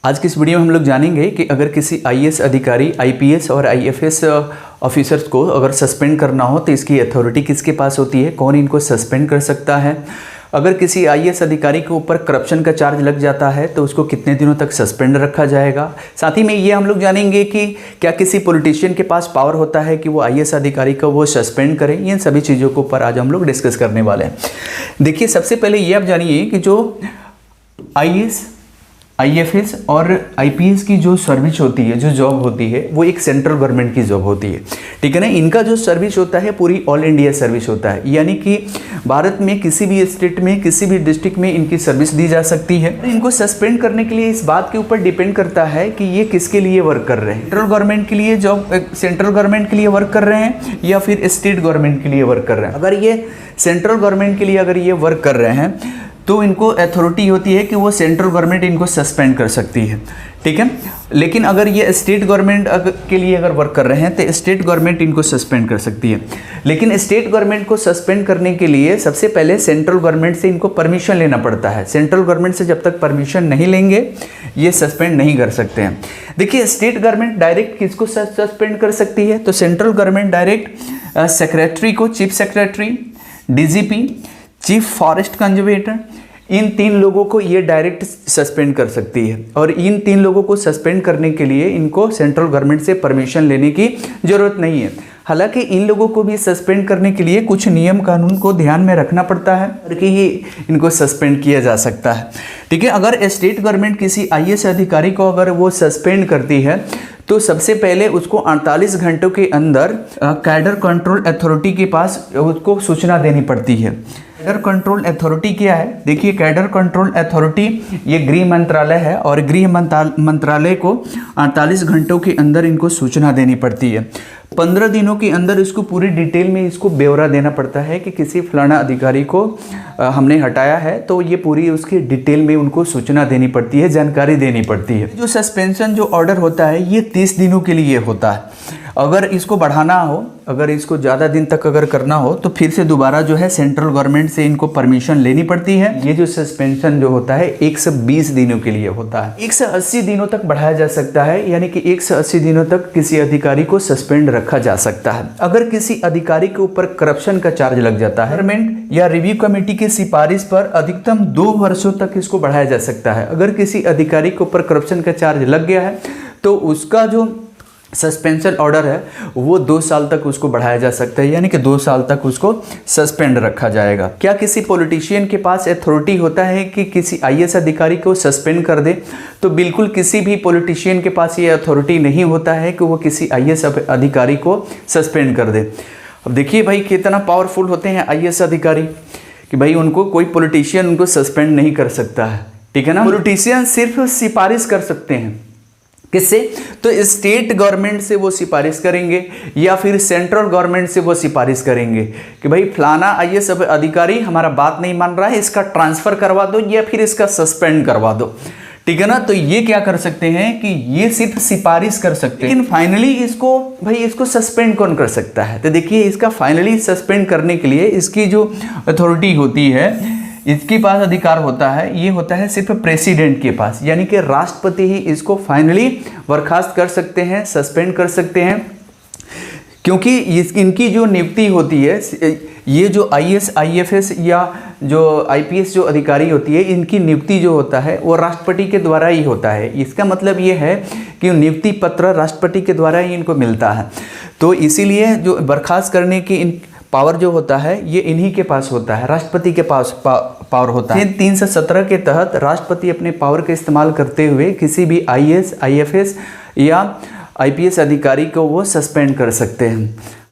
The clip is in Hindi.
आज की इस वीडियो में हम लोग जानेंगे कि अगर किसी आईएएस अधिकारी, आईपीएस और आईएफएस ऑफिसर्स को अगर सस्पेंड करना हो तो इसकी अथॉरिटी किसके पास होती है, कौन इनको सस्पेंड कर सकता है। अगर किसी आईएएस अधिकारी के ऊपर करप्शन का चार्ज लग जाता है तो उसको कितने दिनों तक सस्पेंड रखा जाएगा। साथ ही में ये हम लोग जानेंगे कि क्या किसी पॉलिटिशियन के पास पावर होता है कि वो आईएएस अधिकारी को वो सस्पेंड करें। इन सभी चीज़ों के ऊपर आज हम लोग डिस्कस करने वाले हैं। देखिए, सबसे पहले ये आप जानिए कि जो आईएएस, आईएफएस और आईपीएस की जो सर्विस होती है, जो जॉब होती है, वो एक सेंट्रल गवर्नमेंट की जॉब होती है, ठीक है ना। इनका जो सर्विस होता है पूरी ऑल इंडिया सर्विस होता है, यानी कि भारत में किसी भी स्टेट में, किसी भी डिस्ट्रिक्ट में इनकी सर्विस दी जा सकती है। इनको सस्पेंड करने के लिए इस बात के ऊपर डिपेंड करता है कि ये किसके लिए वर्क कर रहे हैं। सेंट्रल गवर्नमेंट के लिए जॉब, सेंट्रल गवर्नमेंट के लिए वर्क कर रहे हैं या फिर स्टेट गवर्नमेंट के लिए वर्क कर रहे हैं। अगर ये सेंट्रल गवर्नमेंट के लिए अगर ये वर्क कर रहे हैं तो इनको अथॉरिटी होती है कि वो सेंट्रल गवर्नमेंट इनको सस्पेंड कर सकती है, ठीक है। लेकिन अगर ये स्टेट गवर्नमेंट के लिए अगर वर्क कर रहे हैं तो स्टेट गवर्नमेंट इनको सस्पेंड कर सकती है। लेकिन स्टेट गवर्नमेंट को सस्पेंड करने के लिए सबसे पहले सेंट्रल गवर्नमेंट से इनको परमिशन लेना पड़ता है। सेंट्रल गवर्नमेंट से जब तक परमिशन नहीं लेंगे ये सस्पेंड नहीं कर सकते हैं। देखिए, स्टेट गवर्नमेंट डायरेक्ट किसको सस्पेंड कर सकती है, तो सेंट्रल गवर्नमेंट डायरेक्ट सेक्रेटरी को, chief secretary, DGP, chief forest conservator, इन तीन लोगों को ये डायरेक्ट सस्पेंड कर सकती है। और इन तीन लोगों को सस्पेंड करने के लिए इनको सेंट्रल गवर्नमेंट से परमिशन लेने की ज़रूरत नहीं है। हालांकि इन लोगों को भी सस्पेंड करने के लिए कुछ नियम कानून को ध्यान में रखना पड़ता है कि ही इनको सस्पेंड किया जा सकता है, ठीक है। अगर स्टेट गवर्नमेंट किसी आईएएस अधिकारी को अगर वो सस्पेंड करती है तो सबसे पहले उसको 48 घंटों के अंदर कैडर कंट्रोल अथॉरिटी के पास उसको सूचना देनी पड़ती है। कैडर कंट्रोल अथॉरिटी क्या है? देखिए, कैडर कंट्रोल अथॉरिटी ये गृह मंत्रालय है और गृह मंत्रालय को 48 घंटों के अंदर इनको सूचना देनी पड़ती है। 15 दिनों के अंदर इसको पूरी डिटेल में इसको ब्यौरा देना पड़ता है कि किसी फलाना अधिकारी को हमने हटाया है, तो ये पूरी उसकी डिटेल में उनको सूचना देनी पड़ती है, जानकारी देनी पड़ती है। जो सस्पेंशन जो ऑर्डर होता है ये 30 दिनों के लिए होता है। अगर इसको बढ़ाना हो, अगर इसको ज़्यादा दिन तक अगर करना हो तो फिर से दोबारा जो है सेंट्रल गवर्नमेंट से इनको परमिशन लेनी पड़ती है। ये जो सस्पेंशन जो होता है 120 दिनों के लिए होता है। 180 दिनों तक बढ़ाया जा सकता है, यानी कि 180 दिनों तक किसी अधिकारी को सस्पेंड रखा जा सकता है। अगर किसी अधिकारी के ऊपर करप्शन का चार्ज लग जाता है, गवर्नमेंट या रिव्यू कमेटी की सिफारिश पर अधिकतम 2 वर्षों तक इसको बढ़ाया जा सकता है। अगर किसी अधिकारी के ऊपर करप्शन का चार्ज लग गया है तो उसका जो सस्पेंशन ऑर्डर है वो 2 साल तक उसको बढ़ाया जा सकता है, यानी कि 2 साल तक उसको सस्पेंड रखा जाएगा। क्या किसी पॉलिटिशियन के पास अथॉरिटी होता है कि किसी आईएएस अधिकारी को सस्पेंड कर दे? तो बिल्कुल किसी भी पॉलिटिशियन के पास ये अथॉरिटी नहीं होता है कि वो किसी आईएएस अधिकारी को सस्पेंड कर दे। अब देखिए भाई, कितना पावरफुल होते हैं आईएएस अधिकारी कि भाई उनको कोई पॉलिटिशियन उनको सस्पेंड नहीं कर सकता है, ठीक है ना। पॉलिटिशियन सिर्फ सिफारिश कर सकते हैं, किससे? तो स्टेट गवर्नमेंट से वो सिफारिश करेंगे या फिर सेंट्रल गवर्नमेंट से वो सिफारिश करेंगे कि भाई फलाना आईएएस अधिकारी हमारा बात नहीं मान रहा है, इसका ट्रांसफर करवा दो या फिर इसका सस्पेंड करवा दो, ठीक है ना। तो ये क्या कर सकते हैं कि ये सिर्फ सिफारिश कर सकते हैं, लेकिन फाइनली इसको भाई इसको सस्पेंड कौन कर सकता है? तो देखिए, इसका फाइनली सस्पेंड करने के लिए इसकी जो अथॉरिटी होती है, इसके पास अधिकार होता है, ये होता है सिर्फ प्रेसिडेंट के पास, यानी कि राष्ट्रपति ही इसको फाइनली बर्खास्त कर सकते हैं, सस्पेंड कर सकते हैं। क्योंकि इनकी जो नियुक्ति होती है, ये जो आईएएस, आईएफएस या जो आईपीएस जो अधिकारी होती है, इनकी नियुक्ति जो होता है वो राष्ट्रपति के द्वारा ही होता है। इसका मतलब ये है कि नियुक्ति पत्र राष्ट्रपति के द्वारा ही इनको मिलता है। तो इसीलिए जो बर्खास्त करने की इन पावर जो होता है ये इन्हीं के पास होता है, राष्ट्रपति के पास पावर होता है। 317 के तहत राष्ट्रपति अपने पावर का इस्तेमाल करते हुए किसी भी आईएएस, आईएफएस या आईपीएस अधिकारी को वो सस्पेंड कर सकते हैं।